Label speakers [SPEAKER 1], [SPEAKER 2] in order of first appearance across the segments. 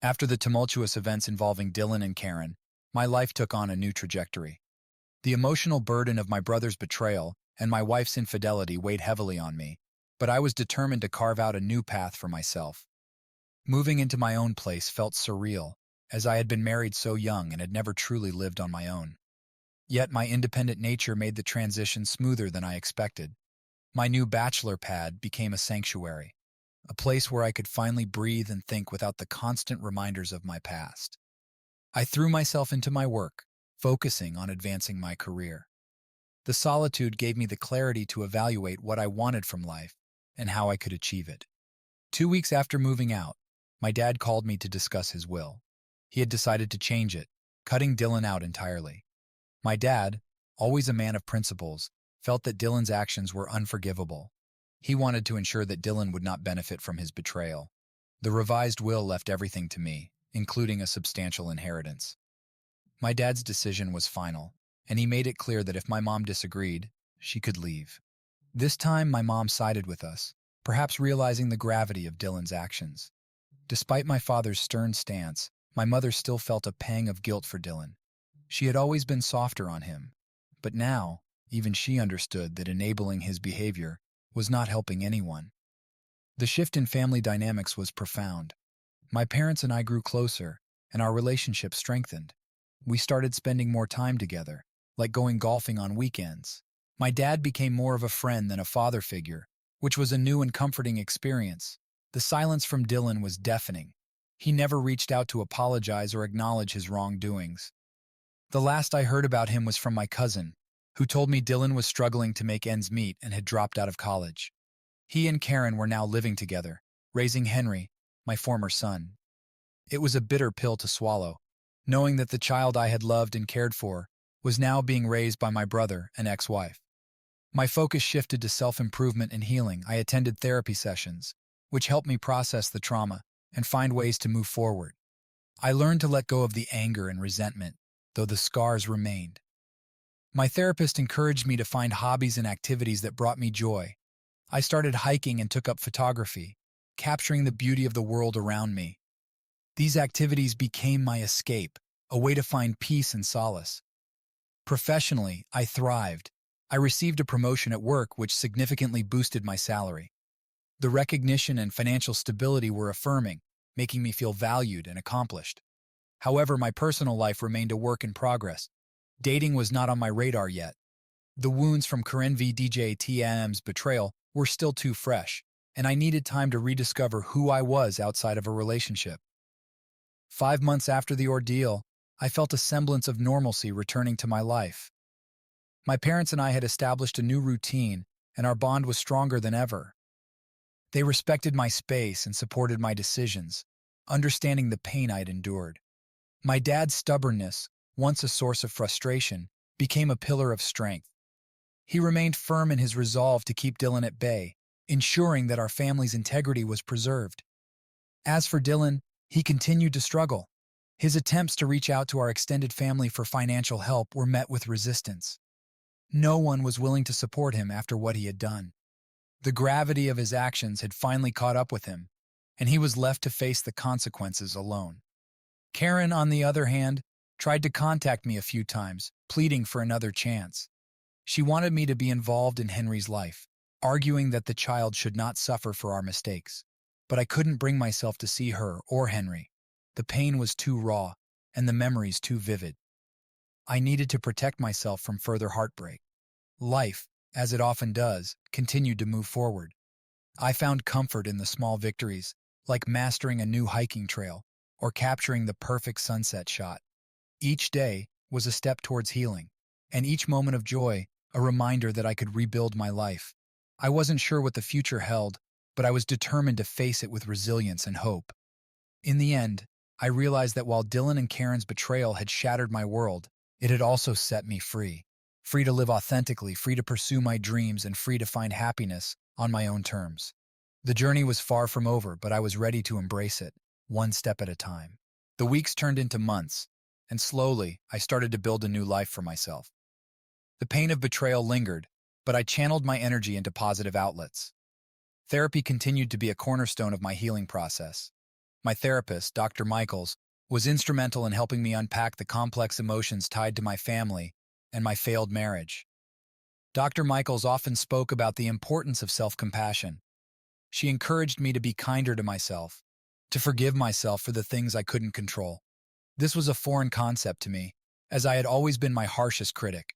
[SPEAKER 1] After the tumultuous events involving Dylan and Karen, my life took on a new trajectory. The emotional burden of my brother's betrayal and my wife's infidelity weighed heavily on me, but I was determined to carve out a new path for myself. Moving into my own place felt surreal, as I had been married so young and had never truly lived on my own. Yet my independent nature made the transition smoother than I expected. My new bachelor pad became a sanctuary, a place where I could finally breathe and think without the constant reminders of my past. I threw myself into my work, focusing on advancing my career. The solitude gave me the clarity to evaluate what I wanted from life and how I could achieve it. 2 weeks after moving out, my dad called me to discuss his will. He had decided to change it, cutting Dylan out entirely. My dad, always a man of principles, felt that Dylan's actions were unforgivable. He wanted to ensure that Dylan would not benefit from his betrayal. The revised will left everything to me, including a substantial inheritance. My dad's decision was final, and he made it clear that if my mom disagreed, she could leave. This time, my mom sided with us, perhaps realizing the gravity of Dylan's actions. Despite my father's stern stance, my mother still felt a pang of guilt for Dylan. She had always been softer on him, but now, even she understood that enabling his behavior was not helping anyone. The shift in family dynamics was profound. My parents and I grew closer, and our relationship strengthened. We started spending more time together, like going golfing on weekends. My dad became more of a friend than a father figure, which was a new and comforting experience. The silence from Dylan was deafening. He never reached out to apologize or acknowledge his wrongdoings. The last I heard about him was from my cousin, who told me Dylan was struggling to make ends meet and had dropped out of college. He and Karen were now living together, raising Henry, my former son. It was a bitter pill to swallow, knowing that the child I had loved and cared for was now being raised by my brother and ex-wife. My focus shifted to self-improvement and healing. I attended therapy sessions, which helped me process the trauma and find ways to move forward. I learned to let go of the anger and resentment, though the scars remained. My therapist encouraged me to find hobbies and activities that brought me joy. I started hiking and took up photography, capturing the beauty of the world around me. These activities became my escape, a way to find peace and solace. Professionally, I thrived. I received a promotion at work which significantly boosted my salary. The recognition and financial stability were affirming, making me feel valued and accomplished. However, my personal life remained a work in progress. Dating was not on my radar yet. The wounds from Karen v. DJTM's betrayal were still too fresh, and I needed time to rediscover who I was outside of a relationship. 5 months after the ordeal, I felt a semblance of normalcy returning to my life. My parents and I had established a new routine, and our bond was stronger than ever. They respected my space and supported my decisions, understanding the pain I'd endured. My dad's stubbornness, once a source of frustration, became a pillar of strength. He remained firm in his resolve to keep Dylan at bay, ensuring that our family's integrity was preserved. As for Dylan, he continued to struggle. His attempts to reach out to our extended family for financial help were met with resistance. No one was willing to support him after what he had done. The gravity of his actions had finally caught up with him, and he was left to face the consequences alone. Karen, on the other hand, tried to contact me a few times, pleading for another chance. She wanted me to be involved in Henry's life, arguing that the child should not suffer for our mistakes. But I couldn't bring myself to see her or Henry. The pain was too raw, and the memories too vivid. I needed to protect myself from further heartbreak. Life, as it often does, continued to move forward. I found comfort in the small victories, like mastering a new hiking trail or capturing the perfect sunset shot. Each day was a step towards healing, and each moment of joy a reminder that I could rebuild my life. I wasn't sure what the future held, but I was determined to face it with resilience and hope. In the end, I realized that while Dylan and Karen's betrayal had shattered my world, it had also set me free. Free to live authentically, free to pursue my dreams, and free to find happiness on my own terms. The journey was far from over, but I was ready to embrace it, one step at a time. The weeks turned into months, and slowly, I started to build a new life for myself. The pain of betrayal lingered, but I channeled my energy into positive outlets. Therapy continued to be a cornerstone of my healing process. My therapist, Dr. Michaels, was instrumental in helping me unpack the complex emotions tied to my family and my failed marriage. Dr. Michaels often spoke about the importance of self-compassion. She encouraged me to be kinder to myself, to forgive myself for the things I couldn't control. This was a foreign concept to me, as I had always been my harshest critic.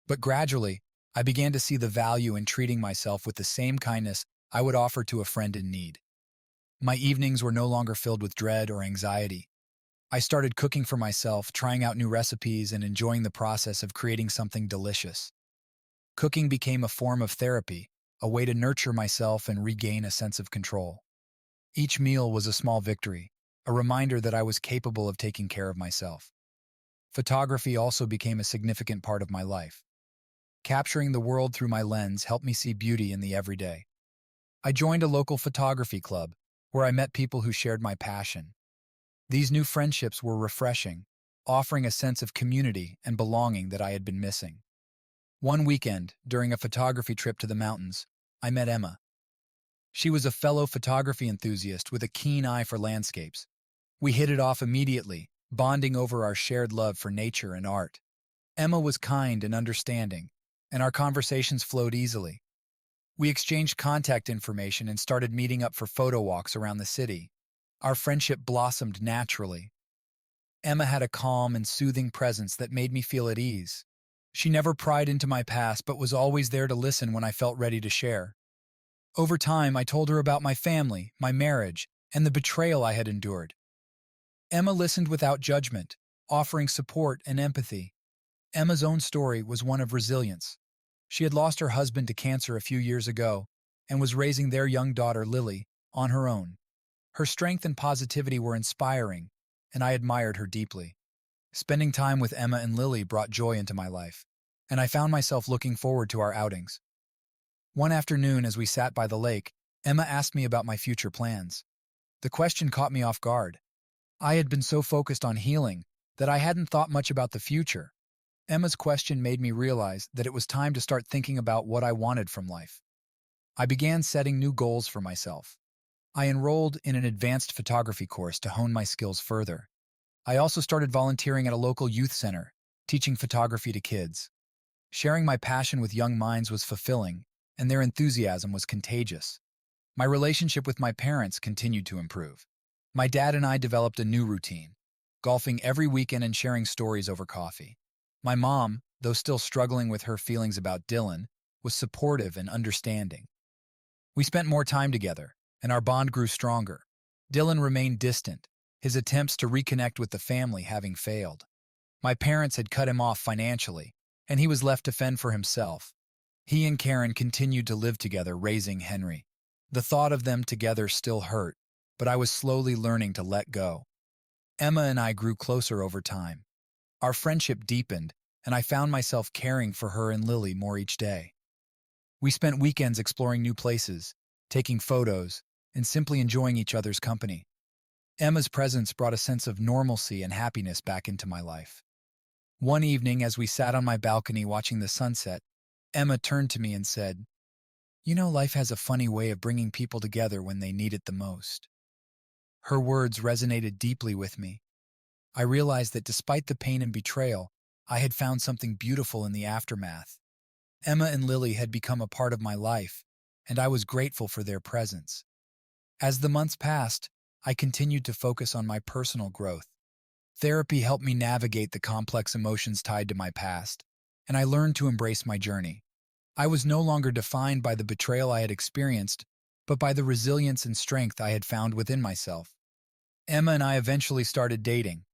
[SPEAKER 1] But gradually, I began to see the value in treating myself with the same kindness I would offer to a friend in need. My evenings were no longer filled with dread or anxiety. I started cooking for myself, trying out new recipes, and enjoying the process of creating something delicious. Cooking became a form of therapy, a way to nurture myself and regain a sense of control. Each meal was a small victory, a reminder that I was capable of taking care of myself. Photography also became a significant part of my life. Capturing the world through my lens helped me see beauty in the everyday. I joined a local photography club, where I met people who shared my passion. These new friendships were refreshing, offering a sense of community and belonging that I had been missing. One weekend, during a photography trip to the mountains, I met Emma. She was a fellow photography enthusiast with a keen eye for landscapes. We hit it off immediately, bonding over our shared love for nature and art. Emma was kind and understanding, and our conversations flowed easily. We exchanged contact information and started meeting up for photo walks around the city. Our friendship blossomed naturally. Emma had a calm and soothing presence that made me feel at ease. She never pried into my past but was always there to listen when I felt ready to share. Over time, I told her about my family, my marriage, and the betrayal I had endured. Emma listened without judgment, offering support and empathy. Emma's own story was one of resilience. She had lost her husband to cancer a few years ago and was raising their young daughter, Lily, on her own. Her strength and positivity were inspiring, and I admired her deeply. Spending time with Emma and Lily brought joy into my life, and I found myself looking forward to our outings. One afternoon, as we sat by the lake, Emma asked me about my future plans. The question caught me off guard. I had been so focused on healing that I hadn't thought much about the future. Emma's question made me realize that it was time to start thinking about what I wanted from life. I began setting new goals for myself. I enrolled in an advanced photography course to hone my skills further. I also started volunteering at a local youth center, teaching photography to kids. Sharing my passion with young minds was fulfilling, and their enthusiasm was contagious. My relationship with my parents continued to improve. My dad and I developed a new routine, golfing every weekend and sharing stories over coffee. My mom, though still struggling with her feelings about Dylan, was supportive and understanding. We spent more time together, and our bond grew stronger. Dylan remained distant, his attempts to reconnect with the family having failed. My parents had cut him off financially, and he was left to fend for himself. He and Karen continued to live together, raising Henry. The thought of them together still hurt, but I was slowly learning to let go. Emma and I grew closer over time. Our friendship deepened, and I found myself caring for her and Lily more each day. We spent weekends exploring new places, taking photos, and simply enjoying each other's company. Emma's presence brought a sense of normalcy and happiness back into my life. One evening, as we sat on my balcony watching the sunset, Emma turned to me and said, "You know, life has a funny way of bringing people together when they need it the most." Her words resonated deeply with me. I realized that despite the pain and betrayal, I had found something beautiful in the aftermath. Emma and Lily had become a part of my life, and I was grateful for their presence. As the months passed, I continued to focus on my personal growth. Therapy helped me navigate the complex emotions tied to my past, and I learned to embrace my journey. I was no longer defined by the betrayal I had experienced, but by the resilience and strength I had found within myself. Emma and I eventually started dating.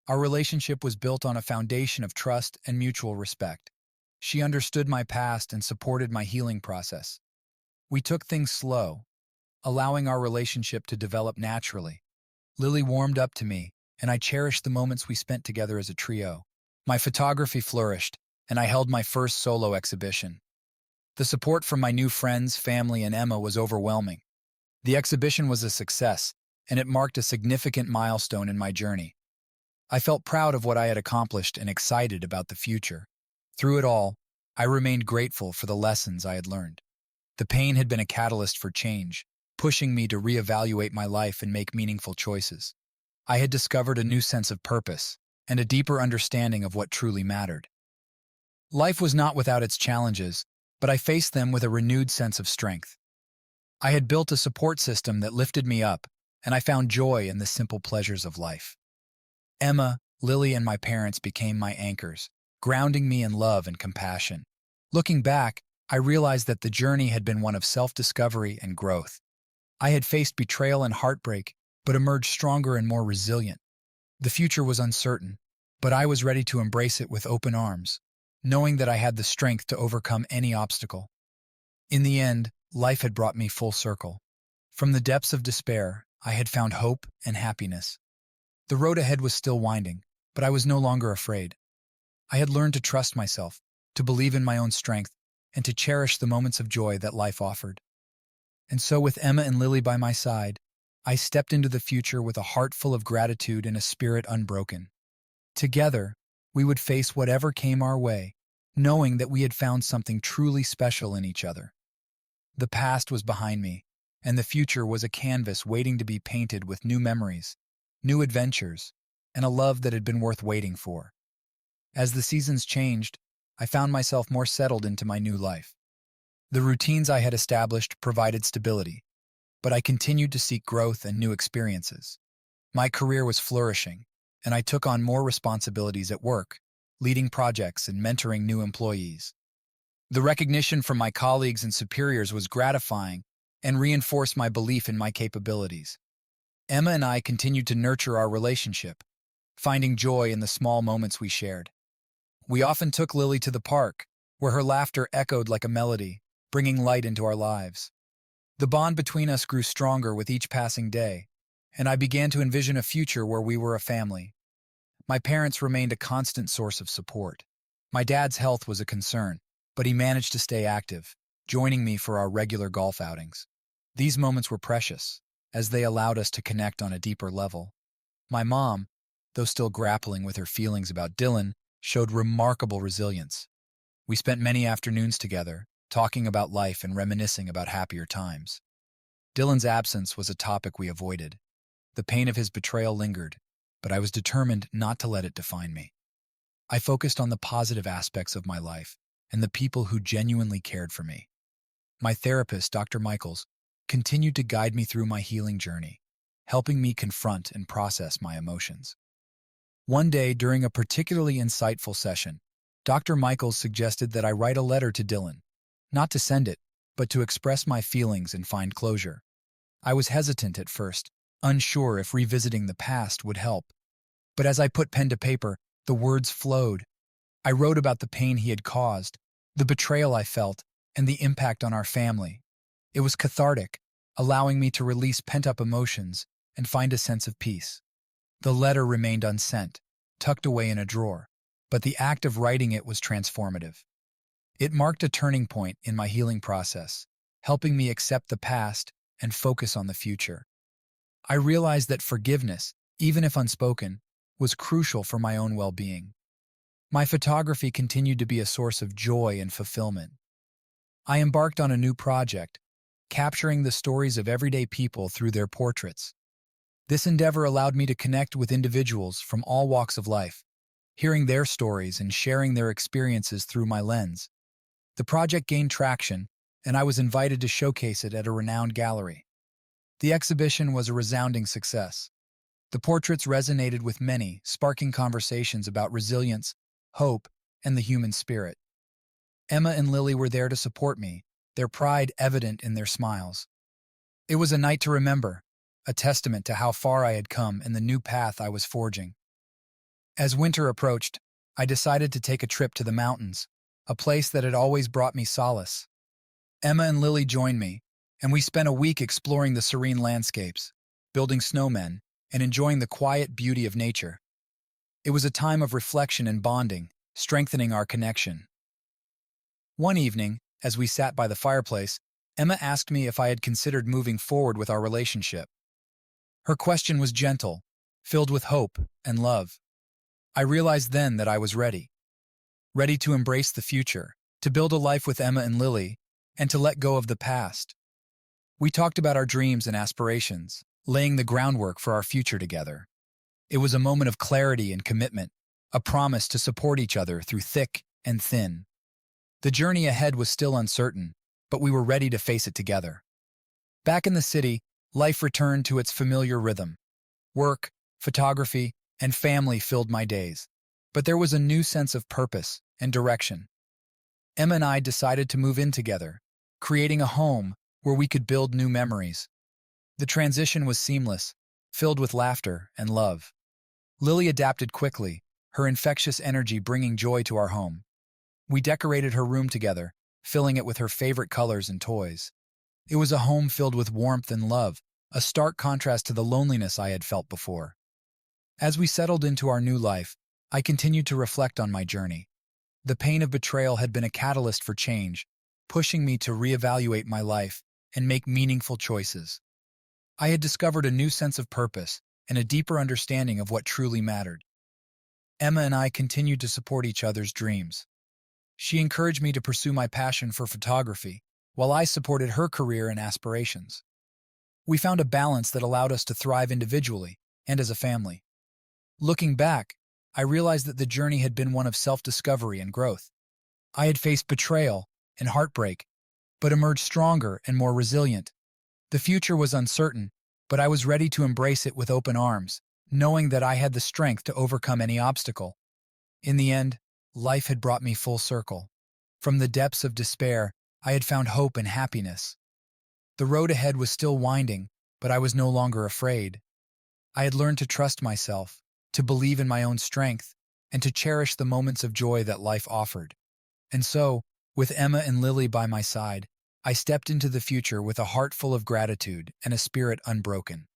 [SPEAKER 1] Our relationship was built on a foundation of trust and mutual respect. She understood my past and supported my healing process. We took things slow, allowing our relationship to develop naturally. Lily warmed up to me, and I cherished the moments we spent together as a trio. My photography flourished, and I held my first solo exhibition. The support from my new friends, family, and Emma was overwhelming. The exhibition was a success, and it marked a significant milestone in my journey. I felt proud of what I had accomplished and excited about the future. Through it all, I remained grateful for the lessons I had learned. The pain had been a catalyst for change, pushing me to reevaluate my life and make meaningful choices. I had discovered a new sense of purpose and a deeper understanding of what truly mattered. Life was not without its challenges, but I faced them with a renewed sense of strength. I had built a support system that lifted me up, and I found joy in the simple pleasures of life. Emma, Lily, and my parents became my anchors, grounding me in love and compassion. Looking back, I realized that the journey had been one of self-discovery and growth. I had faced betrayal and heartbreak, but emerged stronger and more resilient. The future was uncertain, but I was ready to embrace it with open arms, knowing that I had the strength to overcome any obstacle. In the end, life had brought me full circle. From the depths of despair, I had found hope and happiness. The road ahead was still winding, but I was no longer afraid. I had learned to trust myself, to believe in my own strength, and to cherish the moments of joy that life offered. And so, with Emma and Lily by my side, I stepped into the future with a heart full of gratitude and a spirit unbroken. Together, we would face whatever came our way, knowing that we had found something truly special in each other. The past was behind me, and the future was a canvas waiting to be painted with new memories, new adventures, and a love that had been worth waiting for. As the seasons changed, I found myself more settled into my new life. The routines I had established provided stability, but I continued to seek growth and new experiences. My career was flourishing, and I took on more responsibilities at work, leading projects and mentoring new employees. The recognition from my colleagues and superiors was gratifying and reinforced my belief in my capabilities. Emma and I continued to nurture our relationship, finding joy in the small moments we shared. We often took Lily to the park, where her laughter echoed like a melody, bringing light into our lives. The bond between us grew stronger with each passing day, and I began to envision a future where we were a family. My parents remained a constant source of support. My dad's health was a concern, but he managed to stay active, joining me for our regular golf outings. These moments were precious, as they allowed us to connect on a deeper level. My mom, though still grappling with her feelings about Dylan, showed remarkable resilience. We spent many afternoons together, talking about life and reminiscing about happier times. Dylan's absence was a topic we avoided. The pain of his betrayal lingered, but I was determined not to let it define me. I focused on the positive aspects of my life and the people who genuinely cared for me. My therapist, Dr. Michaels, continued to guide me through my healing journey, helping me confront and process my emotions. One day, during a particularly insightful session, Dr. Michaels suggested that I write a letter to Dylan, not to send it, but to express my feelings and find closure. I was hesitant at first, unsure if revisiting the past would help. But as I put pen to paper, the words flowed. I wrote about the pain he had caused, the betrayal I felt, and the impact on our family. It was cathartic, allowing me to release pent-up emotions and find a sense of peace. The letter remained unsent, tucked away in a drawer, but the act of writing it was transformative. It marked a turning point in my healing process, helping me accept the past and focus on the future. I realized that forgiveness, even if unspoken, was crucial for my own well-being. My photography continued to be a source of joy and fulfillment. I embarked on a new project, capturing the stories of everyday people through their portraits. This endeavor allowed me to connect with individuals from all walks of life, hearing their stories and sharing their experiences through my lens. The project gained traction, and I was invited to showcase it at a renowned gallery. The exhibition was a resounding success. The portraits resonated with many, sparking conversations about resilience, hope, and the human spirit. Emma and Lily were there to support me, their pride evident in their smiles. It was a night to remember, a testament to how far I had come and the new path I was forging. As winter approached, I decided to take a trip to the mountains, a place that had always brought me solace. Emma and Lily joined me, and we spent a week exploring the serene landscapes, building snowmen, and enjoying the quiet beauty of nature. It was a time of reflection and bonding, strengthening our connection. One evening, as we sat by the fireplace, Emma asked me if I had considered moving forward with our relationship. Her question was gentle, filled with hope and love. I realized then that I was ready to embrace the future, to build a life with Emma and Lily, and to let go of the past. We talked about our dreams and aspirations, laying the groundwork for our future together. It was a moment of clarity and commitment, a promise to support each other through thick and thin. The journey ahead was still uncertain, but we were ready to face it together. Back in the city, life returned to its familiar rhythm. Work, photography, and family filled my days. But there was a new sense of purpose and direction. Emma and I decided to move in together, creating a home where we could build new memories. The transition was seamless, filled with laughter and love. Lily adapted quickly, her infectious energy bringing joy to our home. We decorated her room together, filling it with her favorite colors and toys. It was a home filled with warmth and love, a stark contrast to the loneliness I had felt before. As we settled into our new life, I continued to reflect on my journey. The pain of betrayal had been a catalyst for change, pushing me to reevaluate my life and make meaningful choices. I had discovered a new sense of purpose and a deeper understanding of what truly mattered. Emma and I continued to support each other's dreams. She encouraged me to pursue my passion for photography, while I supported her career and aspirations. We found a balance that allowed us to thrive individually and as a family. Looking back, I realized that the journey had been one of self-discovery and growth. I had faced betrayal and heartbreak, but emerged stronger and more resilient. The future was uncertain, but I was ready to embrace it with open arms, knowing that I had the strength to overcome any obstacle. In the end, life had brought me full circle. From the depths of despair, I had found hope and happiness. The road ahead was still winding, but I was no longer afraid. I had learned to trust myself, to believe in my own strength, and to cherish the moments of joy that life offered. And so, with Emma and Lily by my side, I stepped into the future with a heart full of gratitude and a spirit unbroken.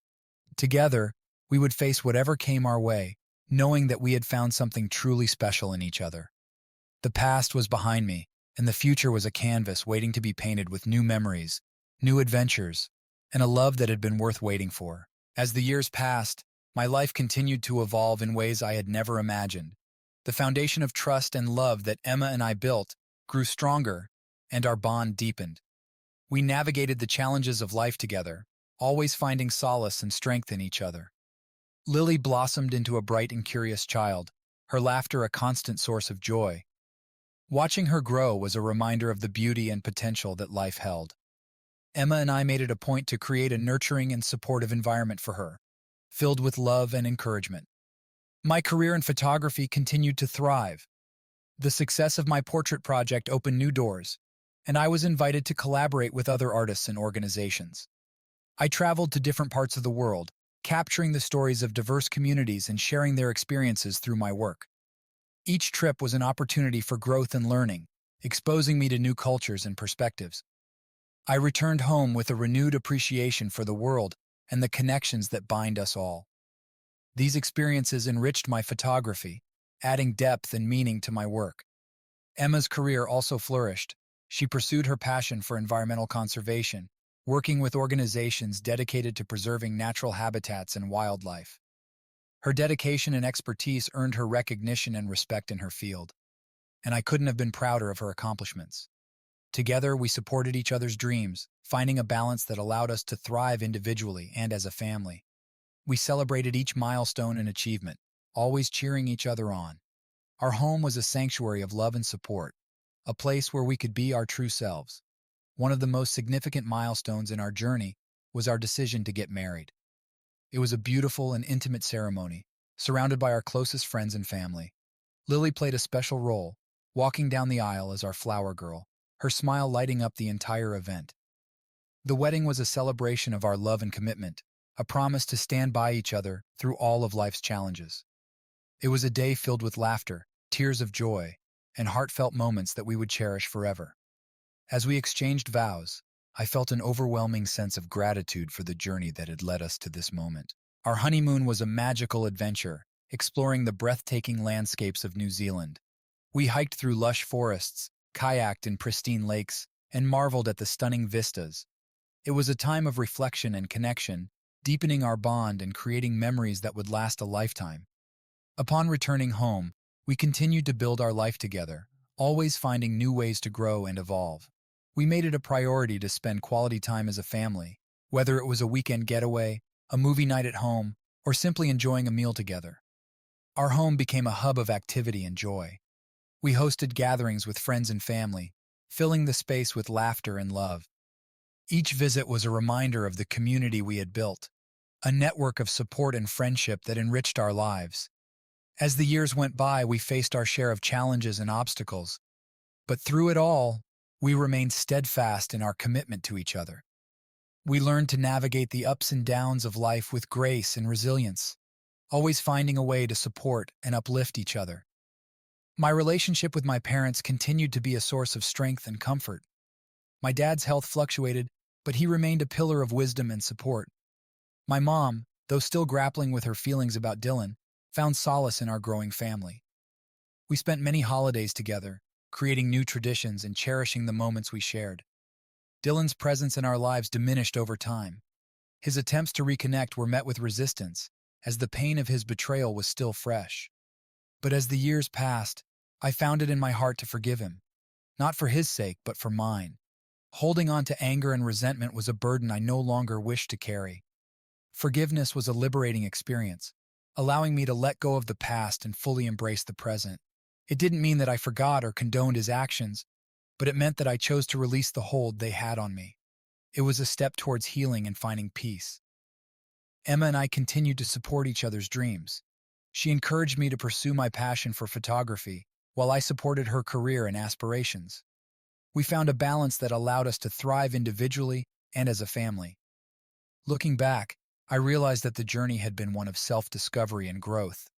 [SPEAKER 1] Together, we would face whatever came our way, knowing that we had found something truly special in each other. The past was behind me, and the future was a canvas waiting to be painted with new memories, new adventures, and a love that had been worth waiting for. As the years passed, my life continued to evolve in ways I had never imagined. The foundation of trust and love that Emma and I built grew stronger, and our bond deepened. We navigated the challenges of life together, always finding solace and strength in each other. Lily blossomed into a bright and curious child, her laughter a constant source of joy. Watching her grow was a reminder of the beauty and potential that life held. Emma and I made it a point to create a nurturing and supportive environment for her, filled with love and encouragement. My career in photography continued to thrive. The success of my portrait project opened new doors, and I was invited to collaborate with other artists and organizations. I traveled to different parts of the world, capturing the stories of diverse communities and sharing their experiences through my work. Each trip was an opportunity for growth and learning, exposing me to new cultures and perspectives. I returned home with a renewed appreciation for the world and the connections that bind us all. These experiences enriched my photography, adding depth and meaning to my work. Emma's career also flourished. She pursued her passion for environmental conservation, working with organizations dedicated to preserving natural habitats and wildlife. Her dedication and expertise earned her recognition and respect in her field, and I couldn't have been prouder of her accomplishments. Together, we supported each other's dreams, finding a balance that allowed us to thrive individually and as a family. We celebrated each milestone and achievement, always cheering each other on. Our home was a sanctuary of love and support, a place where we could be our true selves. One of the most significant milestones in our journey was our decision to get married. It was a beautiful and intimate ceremony, surrounded by our closest friends and family. Lily played a special role, walking down the aisle as our flower girl, her smile lighting up the entire event. The wedding was a celebration of our love and commitment, a promise to stand by each other through all of life's challenges. It was a day filled with laughter, tears of joy, and heartfelt moments that we would cherish forever. As we exchanged vows, I felt an overwhelming sense of gratitude for the journey that had led us to this moment. Our honeymoon was a magical adventure, exploring the breathtaking landscapes of New Zealand. We hiked through lush forests, kayaked in pristine lakes, and marveled at the stunning vistas. It was a time of reflection and connection, deepening our bond and creating memories that would last a lifetime. Upon returning home, we continued to build our life together, always finding new ways to grow and evolve. We made it a priority to spend quality time as a family, whether it was a weekend getaway, a movie night at home, or simply enjoying a meal together. Our home became a hub of activity and joy. We hosted gatherings with friends and family, filling the space with laughter and love. Each visit was a reminder of the community we had built, a network of support and friendship that enriched our lives. As the years went by, we faced our share of challenges and obstacles, but through it all, we remained steadfast in our commitment to each other. We learned to navigate the ups and downs of life with grace and resilience, always finding a way to support and uplift each other. My relationship with my parents continued to be a source of strength and comfort. My dad's health fluctuated, but he remained a pillar of wisdom and support. My mom, though still grappling with her feelings about Dylan, found solace in our growing family. We spent many holidays together, creating new traditions and cherishing the moments we shared. Dylan's presence in our lives diminished over time. His attempts to reconnect were met with resistance, as the pain of his betrayal was still fresh. But as the years passed, I found it in my heart to forgive him, not for his sake, but for mine. Holding on to anger and resentment was a burden I no longer wished to carry. Forgiveness was a liberating experience, allowing me to let go of the past and fully embrace the present. It didn't mean that I forgot or condoned his actions, but it meant that I chose to release the hold they had on me. It was a step towards healing and finding peace. Emma and I continued to support each other's dreams. She encouraged me to pursue my passion for photography, while I supported her career and aspirations. We found a balance that allowed us to thrive individually and as a family. Looking back, I realized that the journey had been one of self-discovery and growth.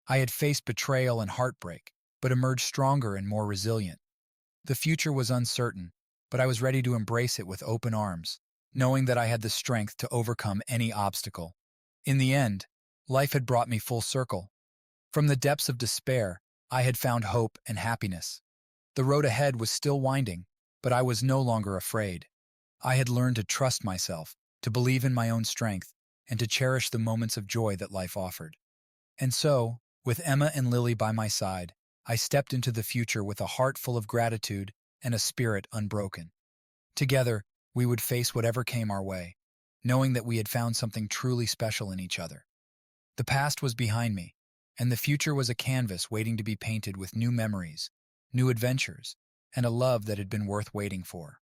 [SPEAKER 1] I had faced betrayal and heartbreak, but emerged stronger and more resilient. The future was uncertain, but I was ready to embrace it with open arms, knowing that I had the strength to overcome any obstacle. In the end, life had brought me full circle. From the depths of despair, I had found hope and happiness. The road ahead was still winding, but I was no longer afraid. I had learned to trust myself, to believe in my own strength, and to cherish the moments of joy that life offered. And so, with Emma and Lily by my side, I stepped into the future with a heart full of gratitude and a spirit unbroken. Together, we would face whatever came our way, knowing that we had found something truly special in each other. The past was behind me, and the future was a canvas waiting to be painted with new memories, new adventures, and a love that had been worth waiting for.